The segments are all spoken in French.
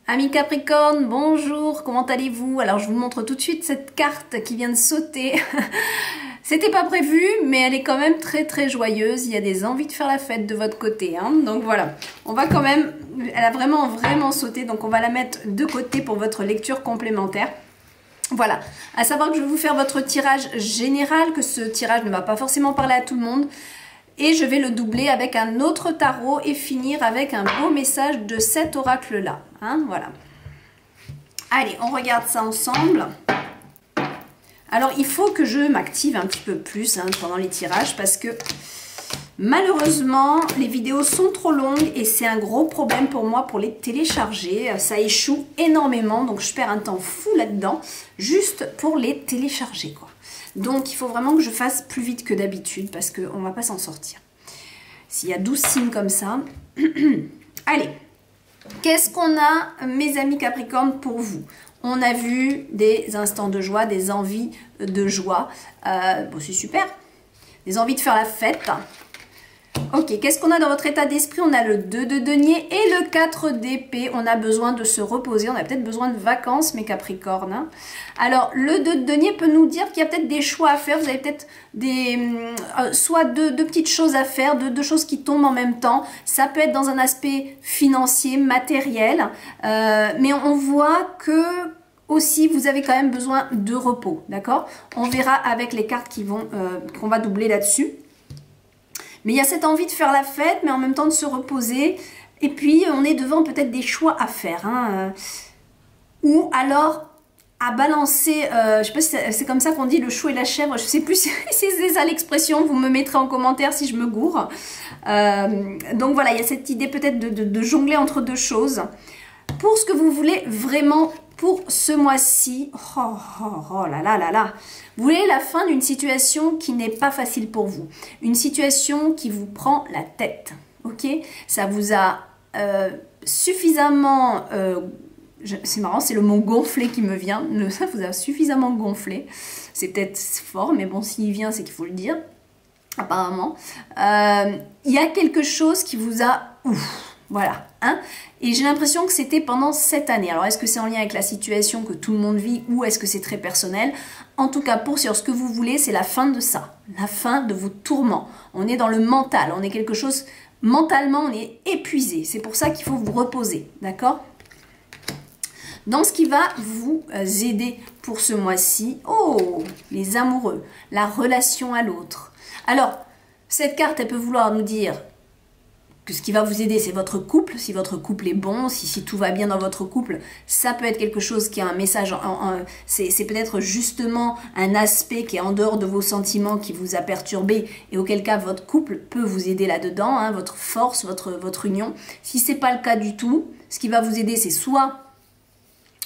Amis Capricorne, bonjour, comment allez-vous? Alors je vous montre tout de suite cette carte qui vient de sauter. C'était pas prévu, mais elle est quand même très joyeuse. Il y a des envies de faire la fête de votre côté, hein. Donc voilà, on va quand même, elle a vraiment sauté, donc on va la mettre de côté pour votre lecture complémentaire. Voilà, à savoir que je vais vous faire votre tirage général, que ce tirage ne va pas forcément parler à tout le monde. Et je vais le doubler avec un autre tarot et finir avec un beau message de cet oracle-là. Hein, voilà. Allez, on regarde ça ensemble. Alors, il faut que je m'active un petit peu plus pendant les tirages parce que malheureusement, les vidéos sont trop longues et c'est un gros problème pour moi pour les télécharger. Ça échoue énormément, donc je perds un temps fou là-dedans juste pour les télécharger, quoi. Donc, il faut vraiment que je fasse plus vite que d'habitude parce qu'on ne va pas s'en sortir. S'il y a 12 signes comme ça. Allez, qu'est-ce qu'on a, mes amis Capricorne, pour vous? On a vu des instants de joie, des envies de joie. Bon, c'est super. Des envies de faire la fête. Ok, qu'est-ce qu'on a dans votre état d'esprit? On a le 2 de denier et le 4 d'épée. On a besoin de se reposer. On a peut-être besoin de vacances, mes Capricornes. Hein. Alors, le 2 de denier peut nous dire qu'il y a peut-être des choix à faire. Vous avez peut-être soit deux petites choses à faire, deux choses qui tombent en même temps. Ça peut être dans un aspect financier, matériel. Mais on voit que aussi, vous avez quand même besoin de repos. D'accord? On verra avec les cartes qu'on va doubler là-dessus. Mais il y a cette envie de faire la fête, mais en même temps de se reposer. Et puis, on est devant peut-être des choix à faire. Hein. Ou alors, à balancer, je ne sais pas si c'est comme ça qu'on dit le chou et la chèvre. Je ne sais plus si c'est ça l'expression. Vous me mettrez en commentaire si je me gourre. Donc voilà, il y a cette idée peut-être de jongler entre deux choses. Pour ce que vous voulez vraiment pour ce mois-ci, oh là là là là, vous voulez la fin d'une situation qui n'est pas facile pour vous, une situation qui vous prend la tête, ok? Ça vous a suffisamment, c'est marrant, c'est le mot gonflé qui me vient, ça vous a suffisamment gonflé, c'est peut-être fort, mais bon, s'il vient, c'est qu'il faut le dire, apparemment. Il y a quelque chose qui vous a, voilà, hein? Et j'ai l'impression que c'était pendant cette année. Alors, est-ce que c'est en lien avec la situation que tout le monde vit ou est-ce que c'est très personnel? En tout cas, pour sur ce que vous voulez, c'est la fin de ça. La fin de vos tourments. On est dans le mental. On est quelque chose... Mentalement, on est épuisé. C'est pour ça qu'il faut vous reposer. D'accord? Dans ce qui va vous aider pour ce mois-ci, oh, les amoureux, la relation à l'autre. Alors, cette carte, elle peut vouloir nous dire... que ce qui va vous aider, c'est votre couple. Si votre couple est bon, si tout va bien dans votre couple, ça peut être quelque chose qui a un message, c'est peut-être justement un aspect qui est en dehors de vos sentiments qui vous a perturbé et auquel cas votre couple peut vous aider là-dedans, hein, votre force, votre union. Si ce n'est pas le cas du tout, ce qui va vous aider, c'est soit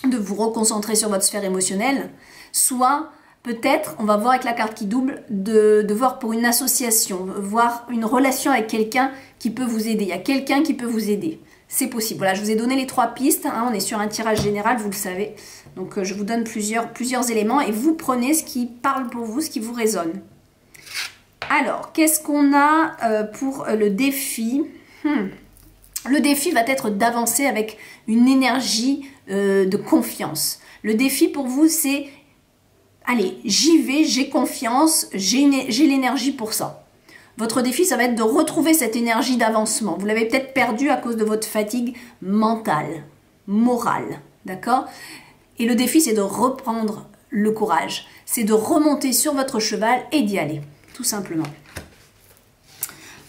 de vous reconcentrer sur votre sphère émotionnelle, soit... peut-être, on va voir avec la carte qui double, de voir pour une association, voir une relation avec quelqu'un qui peut vous aider. Il y a quelqu'un qui peut vous aider. C'est possible. Voilà, je vous ai donné les 3 pistes. Hein, on est sur un tirage général, vous le savez. Donc, je vous donne plusieurs éléments et vous prenez ce qui parle pour vous, ce qui vous résonne. Alors, qu'est-ce qu'on a pour le défi? Le défi va être d'avancer avec une énergie de confiance. Le défi pour vous, c'est... allez, j'y vais, j'ai confiance, j'ai l'énergie pour ça. Votre défi, ça va être de retrouver cette énergie d'avancement. Vous l'avez peut-être perdue à cause de votre fatigue mentale, morale, d'accord? Et le défi, c'est de reprendre le courage. C'est de remonter sur votre cheval et d'y aller, tout simplement.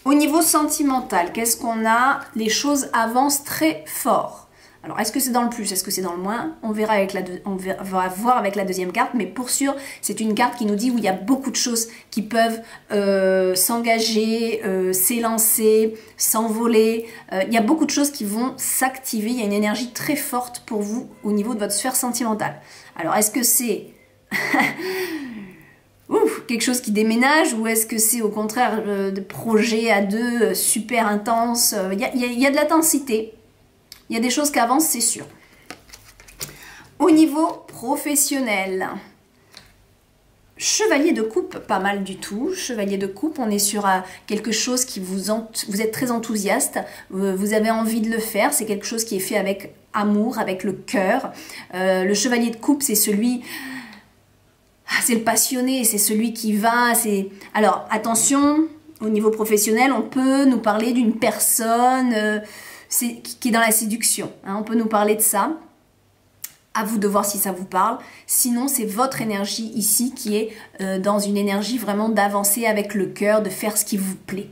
Au niveau sentimental, qu'est-ce qu'on a? Les choses avancent très fort. Alors, est-ce que c'est dans le plus? Est-ce que c'est dans le moins? On verra on va voir avec la deuxième carte, mais pour sûr, c'est une carte qui nous dit où il y a beaucoup de choses qui peuvent s'engager, s'élancer, s'envoler. Il y a beaucoup de choses qui vont s'activer. Il y a une énergie très forte pour vous au niveau de votre sphère sentimentale. Alors, est-ce que c'est quelque chose qui déménage ou est-ce que c'est au contraire des projets à deux super intenses? Il y a de l'intensité. Il y a des choses qui avancent, c'est sûr. Au niveau professionnel, chevalier de coupe, pas mal du tout. Chevalier de coupe, on est sur quelque chose qui vous êtes très enthousiaste. Vous avez envie de le faire. C'est quelque chose qui est fait avec amour, avec le cœur. Le chevalier de coupe, c'est celui... c'est le passionné, c'est celui qui va... Alors, attention, au niveau professionnel, on peut nous parler d'une personne qui est dans la séduction. Hein, on peut nous parler de ça. À vous de voir si ça vous parle. Sinon, c'est votre énergie ici qui est dans une énergie vraiment d'avancer avec le cœur, de faire ce qui vous plaît.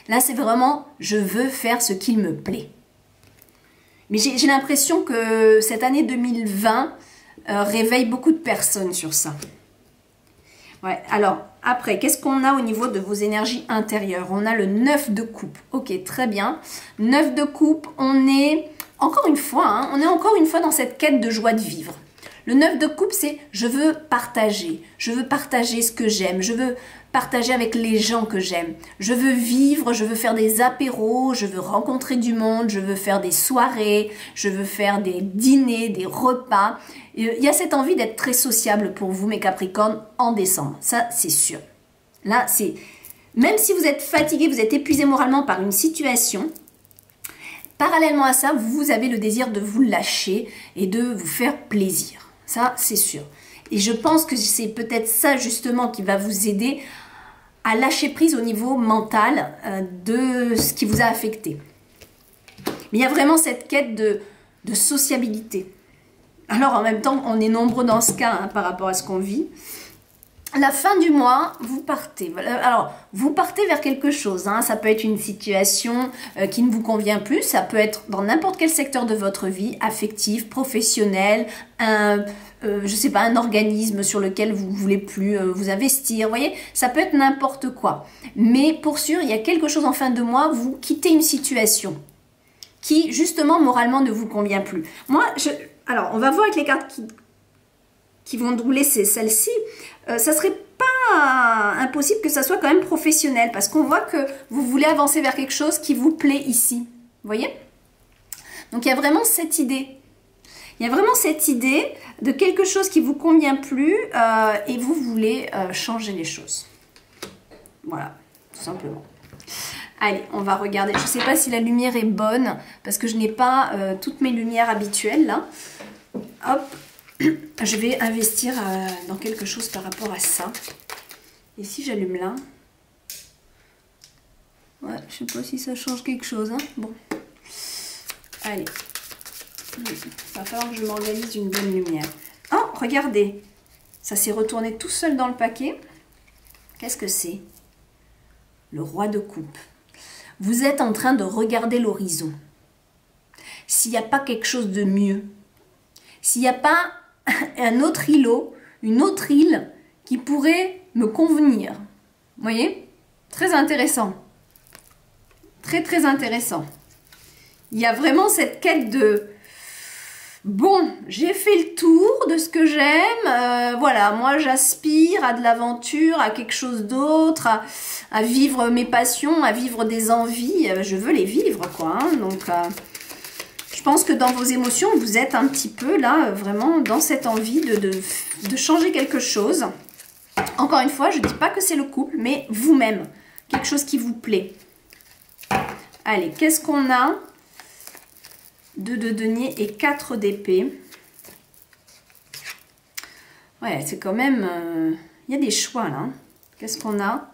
Là, c'est vraiment, je veux faire ce qu'il me plaît. Mais j'ai l'impression que cette année 2020 réveille beaucoup de personnes sur ça. Ouais, alors, après, qu'est-ce qu'on a au niveau de vos énergies intérieures? On a le 9 de coupe. Ok, très bien. 9 de coupe, on est... Encore une fois, hein, on est encore une fois dans cette quête de joie de vivre. Le 9 de coupe, c'est je veux partager ce que j'aime, je veux partager avec les gens que j'aime, je veux vivre, je veux faire des apéros, je veux rencontrer du monde, je veux faire des soirées, je veux faire des dîners, des repas. Il y a cette envie d'être très sociable pour vous, mes Capricornes, en décembre, ça c'est sûr. Là, c'est même si vous êtes fatigué, vous êtes épuisé moralement par une situation, parallèlement à ça, vous avez le désir de vous lâcher et de vous faire plaisir. Ça, c'est sûr. Et je pense que c'est peut-être ça justement qui va vous aider à lâcher prise au niveau mental de ce qui vous a affecté. Mais il y a vraiment cette quête de sociabilité. Alors en même temps, on est nombreux dans ce cas hein, par rapport à ce qu'on vit. La fin du mois, vous partez. Alors, vous partez vers quelque chose. Hein. Ça peut être une situation qui ne vous convient plus. Ça peut être dans n'importe quel secteur de votre vie, affectif, professionnel, je sais pas, un organisme sur lequel vous ne voulez plus vous investir. Vous voyez, ça peut être n'importe quoi. Mais pour sûr, il y a quelque chose en fin de mois, vous quittez une situation qui, justement, moralement, ne vous convient plus. Moi, alors, on va voir avec les cartes qui vont doubler celle-ci. Ça serait pas impossible que ça soit quand même professionnel parce qu'on voit que vous voulez avancer vers quelque chose qui vous plaît ici. Vous voyez? Donc, il y a vraiment cette idée. Il y a vraiment cette idée de quelque chose qui vous convient plus et vous voulez changer les choses. Voilà, tout simplement. Allez, on va regarder. Je ne sais pas si la lumière est bonne parce que je n'ai pas toutes mes lumières habituelles là. Hop. Je vais investir dans quelque chose par rapport à ça. Et si j'allume là, ouais, je sais pas si ça change quelque chose. Hein. Bon, allez, il va falloir que je m'organise une bonne lumière. Oh, regardez, ça s'est retourné tout seul dans le paquet. Qu'est-ce que c'est? Le roi de coupe. Vous êtes en train de regarder l'horizon. S'il n'y a pas quelque chose de mieux, s'il n'y a pas un autre îlot, une autre île qui pourrait me convenir. Vous voyez? Très intéressant. Très, très intéressant. Il y a vraiment cette quête de... Bon, j'ai fait le tour de ce que j'aime. Voilà, moi j'aspire à de l'aventure, à quelque chose d'autre, à vivre mes passions, à vivre des envies. Je veux les vivre, quoi. Hein, donc... je pense que dans vos émotions, vous êtes un petit peu là, vraiment dans cette envie de changer quelque chose. Encore une fois, je ne dis pas que c'est le couple, mais vous-même. Quelque chose qui vous plaît. Allez, qu'est-ce qu'on a? 2 de denier et 4 d'épée. Ouais, c'est quand même... il y a des choix là. Qu'est-ce qu'on a?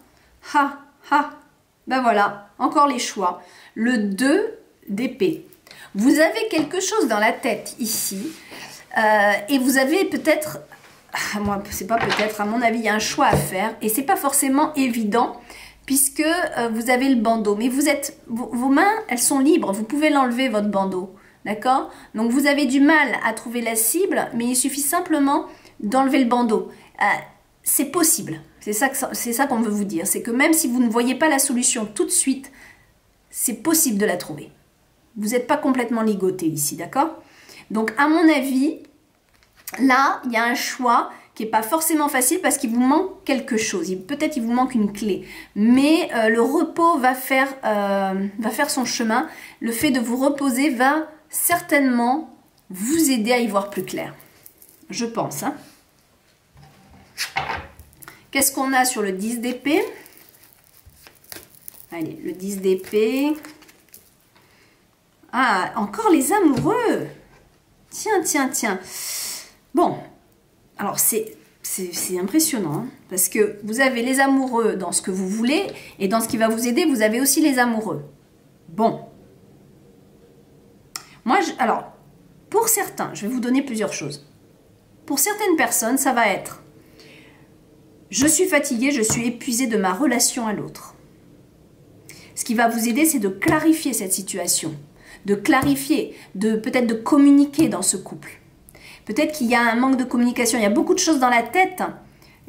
Ben voilà, encore les choix. Le 2 d'épée. Vous avez quelque chose dans la tête ici et vous avez peut-être, moi c'est pas peut-être, à mon avis il y a un choix à faire et c'est pas forcément évident puisque vous avez le bandeau, mais vos mains elles sont libres, vous pouvez l'enlever votre bandeau, d'accord? Donc vous avez du mal à trouver la cible, mais il suffit simplement d'enlever le bandeau. C'est possible, c'est ça qu'on veut vous dire, c'est que même si vous ne voyez pas la solution tout de suite, c'est possible de la trouver. Vous n'êtes pas complètement ligoté ici, d'accord? Donc, à mon avis, là, il y a un choix qui n'est pas forcément facile parce qu'il vous manque quelque chose. Peut-être il vous manque une clé. Mais le repos va faire son chemin. Le fait de vous reposer va certainement vous aider à y voir plus clair. Je pense. Hein. Qu'est-ce qu'on a sur le 10 d'épée? Allez, le 10 d'épée... Ah, encore les amoureux. Tiens. Bon, alors c'est impressionnant, hein, parce que vous avez les amoureux dans ce que vous voulez, et dans ce qui va vous aider, vous avez aussi les amoureux. Bon. Moi, alors, pour certains, je vais vous donner plusieurs choses. Pour certaines personnes, ça va être « Je suis fatiguée, je suis épuisée de ma relation à l'autre ». Ce qui va vous aider, c'est de clarifier cette situation, de clarifier, peut-être de communiquer dans ce couple. Peut-être qu'il y a un manque de communication, il y a beaucoup de choses dans la tête,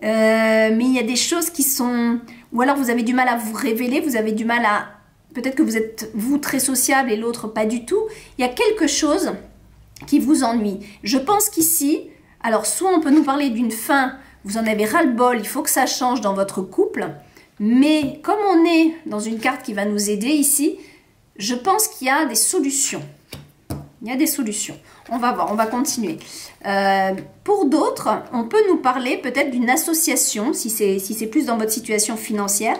mais il y a des choses qui sont... Ou alors vous avez du mal à vous révéler, vous avez du mal à... Peut-être que vous êtes, vous, très sociable et l'autre pas du tout. Il y a quelque chose qui vous ennuie. Je pense qu'ici, alors soit on peut nous parler d'une fin, vous en avez ras-le-bol, il faut que ça change dans votre couple, mais comme on est dans une carte qui va nous aider ici, je pense qu'il y a des solutions. Il y a des solutions. On va voir, on va continuer. Pour d'autres, on peut nous parler peut-être d'une association, si c'est plus dans votre situation financière.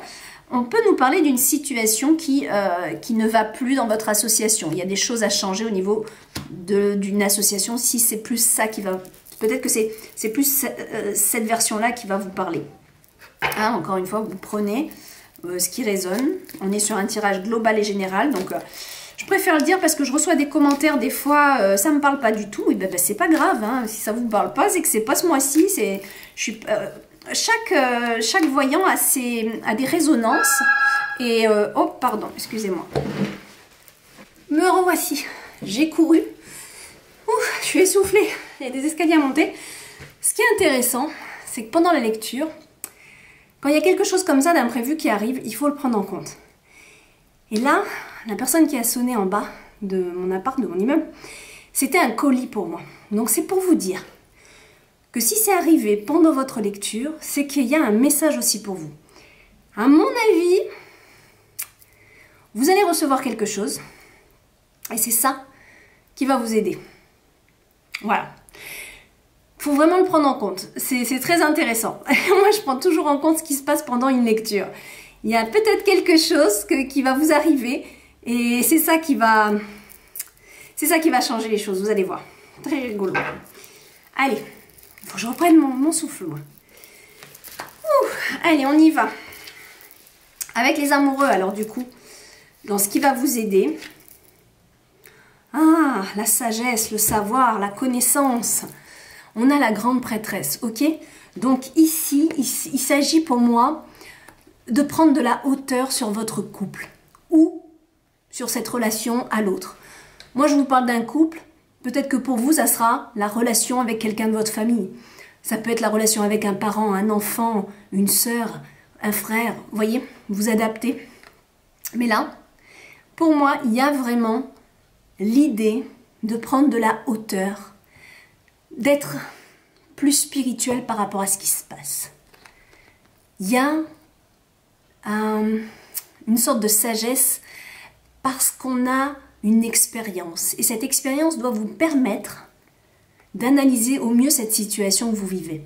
On peut nous parler d'une situation qui ne va plus dans votre association. Il y a des choses à changer au niveau d'une association, si c'est plus ça qui va... Peut-être que c'est plus cette version-là qui va vous parler. Hein, encore une fois, vous prenez ce qui résonne. On est sur un tirage global et général, donc... je préfère le dire parce que je reçois des commentaires des fois, ça me parle pas du tout. Et ben, c'est pas grave, hein. Si ça vous parle pas, c'est que c'est pas ce mois-ci. Chaque voyant a des résonances. Et oh, pardon, excusez-moi. Me revoici. J'ai couru. Ouh, je suis essoufflée. Il y a des escaliers à monter. Ce qui est intéressant, c'est que pendant la lecture, quand il y a quelque chose comme ça d'imprévu qui arrive, il faut le prendre en compte. Et là, la personne qui a sonné en bas de mon appart, de mon immeuble, c'était un colis pour moi. Donc c'est pour vous dire que si c'est arrivé pendant votre lecture, c'est qu'il y a un message aussi pour vous. À mon avis, vous allez recevoir quelque chose et c'est ça qui va vous aider. Voilà. Il faut vraiment le prendre en compte. C'est très intéressant. Moi, je prends toujours en compte ce qui se passe pendant une lecture. Il y a peut-être quelque chose qui va vous arriver et c'est ça qui va changer les choses, vous allez voir. Très rigolo. Allez, il faut que je reprenne mon souffle, moi. Allez, on y va. Avec les amoureux, alors du coup, dans ce qui va vous aider. Ah, la sagesse, le savoir, la connaissance. On a la grande prêtresse, ok? Donc ici, il s'agit pour moi de prendre de la hauteur sur votre couple ou sur cette relation à l'autre. Moi, je vous parle d'un couple. Peut-être que pour vous, ça sera la relation avec quelqu'un de votre famille. Ça peut être la relation avec un parent, un enfant, une sœur, un frère. Vous voyez, vous adaptez. Mais là, pour moi, il y a vraiment l'idée de prendre de la hauteur, d'être plus spirituel par rapport à ce qui se passe. Il y a une sorte de sagesse parce qu'on a une expérience. Et cette expérience doit vous permettre d'analyser au mieux cette situation que vous vivez.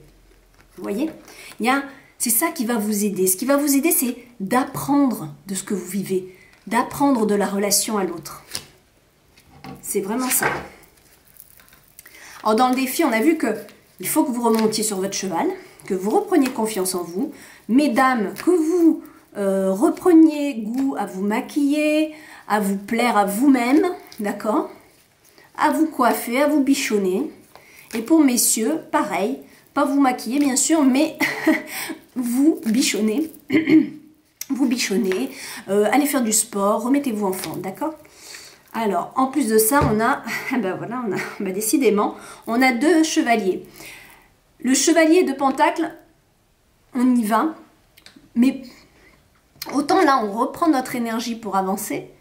Vous voyez? C'est ça qui va vous aider. Ce qui va vous aider, c'est d'apprendre de ce que vous vivez, d'apprendre de la relation à l'autre. C'est vraiment ça. Alors dans le défi, on a vu qu'il faut que vous remontiez sur votre cheval, que vous repreniez confiance en vous. Mesdames, que vous repreniez goût à vous maquiller, à vous plaire à vous-même, d'accord? À vous coiffer, à vous bichonner. Et pour messieurs, pareil, pas vous maquiller bien sûr, mais vous bichonner. Vous bichonnez, allez faire du sport, remettez-vous en forme, d'accord? Alors, en plus de ça, on a, ben voilà, décidément, on a deux chevaliers. Le chevalier de Pentacle, on y va, mais autant là, on reprend notre énergie pour avancer.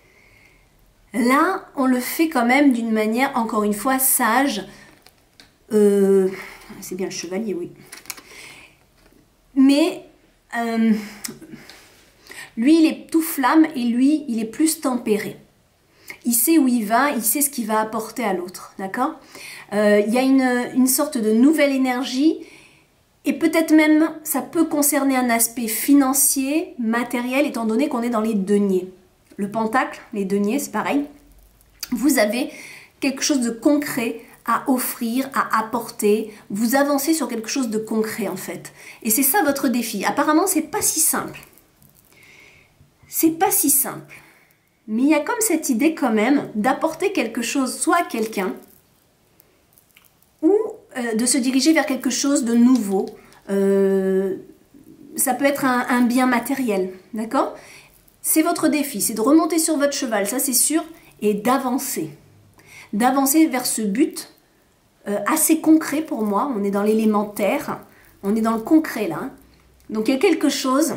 Là, on le fait quand même d'une manière, encore une fois, sage. C'est bien le chevalier, oui. Mais lui, il est tout flamme et lui, il est plus tempéré. Il sait où il va, il sait ce qu'il va apporter à l'autre, d'accord? Il y a une sorte de nouvelle énergie et peut-être même, ça peut concerner un aspect financier, matériel, étant donné qu'on est dans les deniers. Le pentacle, les deniers, c'est pareil. Vous avez quelque chose de concret à offrir, à apporter. Vous avancez sur quelque chose de concret en fait. Et c'est ça votre défi. Apparemment, c'est pas si simple. C'est pas si simple. Mais il y a comme cette idée quand même d'apporter quelque chose, soit à quelqu'un, ou de se diriger vers quelque chose de nouveau. Ça peut être un bien matériel, d'accord? C'est votre défi, c'est de remonter sur votre cheval, ça c'est sûr, et d'avancer. D'avancer vers ce but assez concret pour moi. On est dans l'élémentaire, on est dans le concret là. Hein. Donc il y a quelque chose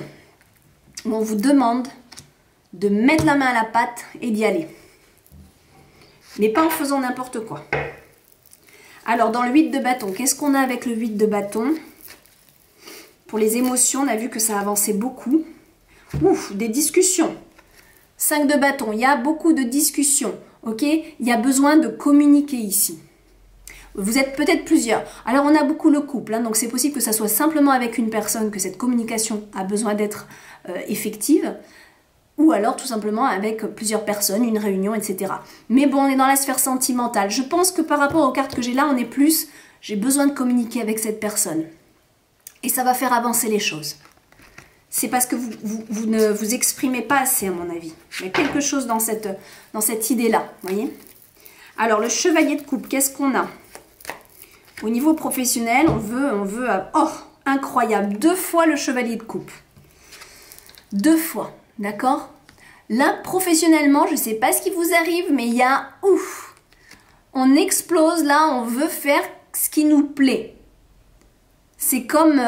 où on vous demande de mettre la main à la pâte et d'y aller. Mais pas en faisant n'importe quoi. Alors dans le 8 de bâton, qu'est-ce qu'on a avec le 8 de bâton? Pour les émotions, on a vu que ça avançait beaucoup. Ouf, des discussions. 5 de bâton, il y a beaucoup de discussions. Ok, il y a besoin de communiquer ici. Vous êtes peut-être plusieurs. Alors on a beaucoup le couple, hein, donc c'est possible que ça soit simplement avec une personne que cette communication a besoin d'être effective. Ou alors tout simplement avec plusieurs personnes, une réunion, etc. Mais bon, on est dans la sphère sentimentale. Je pense que par rapport aux cartes que j'ai là, on est plus, j'ai besoin de communiquer avec cette personne. Et ça va faire avancer les choses. C'est parce que vous ne vous exprimez pas assez, à mon avis. Il y a quelque chose dans cette idée-là, voyez. Alors, le chevalier de coupe, qu'est-ce qu'on a? Au niveau professionnel, on veut... Oh, incroyable, 2 fois le chevalier de coupe. 2 fois. D'accord? Là, professionnellement, je ne sais pas ce qui vous arrive, mais il y a... Ouf! On explose, là, on veut faire ce qui nous plaît. C'est comme...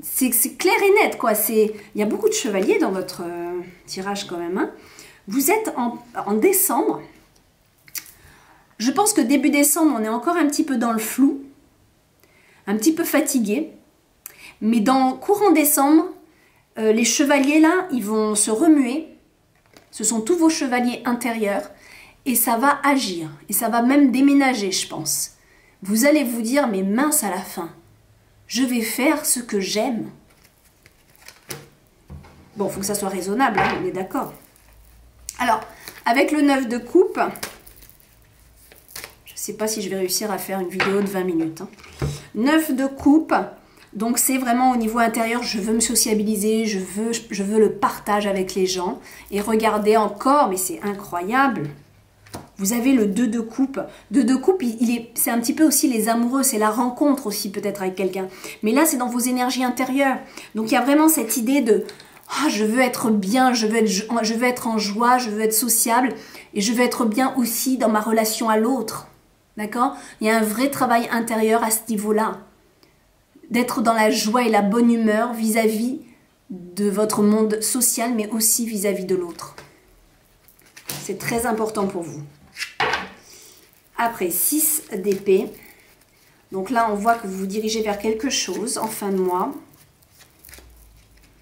c'est clair et net, quoi. Il y a beaucoup de chevaliers dans votre tirage, quand même. Hein. Vous êtes en décembre. Je pense que début décembre, on est encore un petit peu dans le flou. Un petit peu fatigué. Mais dans courant décembre... les chevaliers là, ils vont se remuer. Ce sont tous vos chevaliers intérieurs. Et ça va agir. Et ça va même déménager, je pense. Vous allez vous dire, mais mince à la fin. Je vais faire ce que j'aime. Bon, il faut que ça soit raisonnable, hein, on est d'accord. Alors, avec le 9 de coupe, je ne sais pas si je vais réussir à faire une vidéo de 20 minutes. Hein. 9 de coupe... Donc c'est vraiment au niveau intérieur, je veux me sociabiliser, je veux le partage avec les gens. Et regardez encore, mais c'est incroyable. Vous avez le 2 de coupe. 2 de coupe, c'est un petit peu aussi les amoureux, c'est la rencontre aussi peut-être avec quelqu'un. Mais là, c'est dans vos énergies intérieures. Donc il y a vraiment cette idée de oh, je veux être bien, je veux être en joie, je veux être sociable. Et je veux être bien aussi dans ma relation à l'autre. D'accord? Il y a un vrai travail intérieur à ce niveau-là. D'être dans la joie et la bonne humeur vis-à-vis de votre monde social, mais aussi vis-à-vis de l'autre. C'est très important pour vous. Après, 6 d'épée. Donc là, on voit que vous vous dirigez vers quelque chose en fin de mois.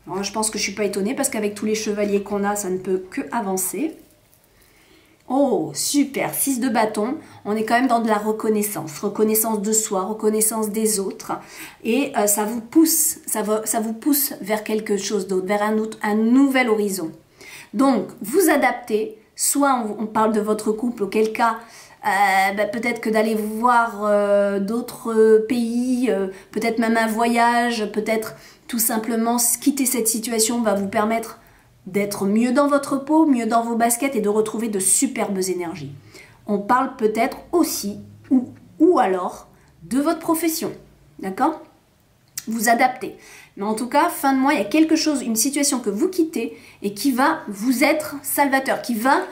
Alors, je pense que je ne suis pas étonnée parce qu'avec tous les chevaliers qu'on a, ça ne peut que avancer. Oh, super, 6 de bâton, on est quand même dans de la reconnaissance, reconnaissance de soi, reconnaissance des autres, et ça vous pousse, ça vous pousse vers quelque chose d'autre, vers un nouvel horizon. Donc, vous adaptez, soit on parle de votre couple, auquel cas, peut-être que d'aller voir d'autres pays, peut-être même un voyage, peut-être tout simplement quitter cette situation va vous permettre d'être mieux dans votre peau, mieux dans vos baskets et de retrouver de superbes énergies. On parle peut-être aussi, ou alors, de votre profession. D'accord? Vous adaptez. Mais en tout cas, fin de mois, il y a quelque chose, une situation que vous quittez et qui va vous être salvateur, qui va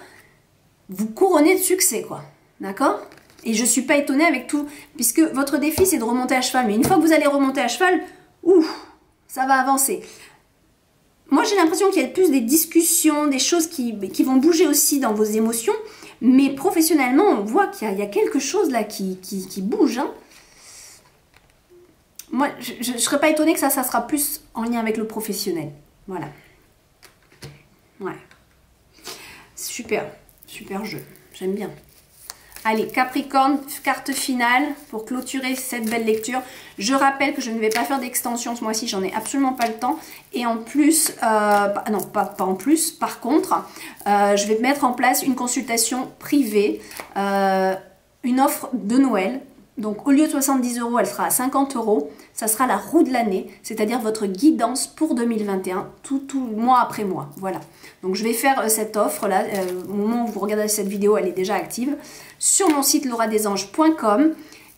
vous couronner de succès, quoi. D'accord? Et je ne suis pas étonnée avec tout, puisque votre défi, c'est de remonter à cheval. Mais une fois que vous allez remonter à cheval, ça va avancer. Moi, j'ai l'impression qu'il y a plus des discussions, des choses qui vont bouger aussi dans vos émotions. Mais professionnellement, on voit qu'il y a quelque chose là qui bouge. Hein. Moi, je ne serais pas étonnée que ça sera plus en lien avec le professionnel. Voilà. Ouais. Super. Super jeu. J'aime bien. Allez, Capricorne, carte finale pour clôturer cette belle lecture. Je rappelle que je ne vais pas faire d'extension ce mois-ci, j'en ai absolument pas le temps. Et en plus, non, pas en plus, par contre, je vais mettre en place une consultation privée une offre de Noël. Donc au lieu de 70 €, elle sera à 50 €. Ça sera la roue de l'année, c'est-à-dire votre guidance pour 2021, tout mois après mois. Voilà. Donc je vais faire cette offre-là. Au moment où vous regardez cette vidéo, elle est déjà active sur mon site lauradesanges.com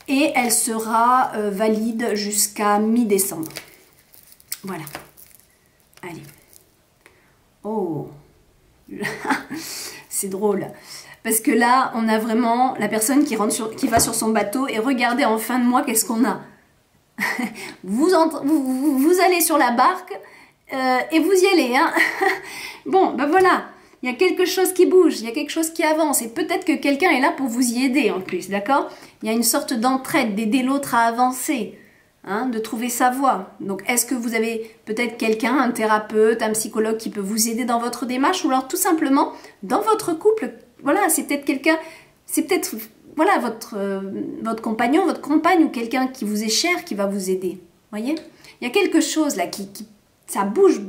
et elle sera valide jusqu'à mi-décembre. Voilà. Allez. Oh, c'est drôle. Parce que là, on a vraiment la personne qui va sur son bateau et regardez en fin de mois, qu'est-ce qu'on a. vous allez sur la barque et vous y allez. Hein. Bon, ben voilà, il y a quelque chose qui bouge, il y a quelque chose qui avance. Et peut-être que quelqu'un est là pour vous y aider en plus, d'accord? Il y a une sorte d'entraide, d'aider l'autre à avancer. Hein, de trouver sa voie. Donc, est-ce que vous avez peut-être quelqu'un, un thérapeute, un psychologue qui peut vous aider dans votre démarche ou alors tout simplement dans votre couple? Voilà, c'est peut-être quelqu'un, c'est peut-être voilà votre compagnon, votre compagne ou quelqu'un qui vous est cher qui va vous aider. Voyez? Il y a quelque chose là ça bouge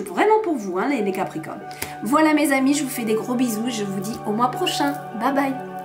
vraiment pour vous, hein, les Capricornes. Voilà mes amis, je vous fais des gros bisous, je vous dis au mois prochain. Bye bye.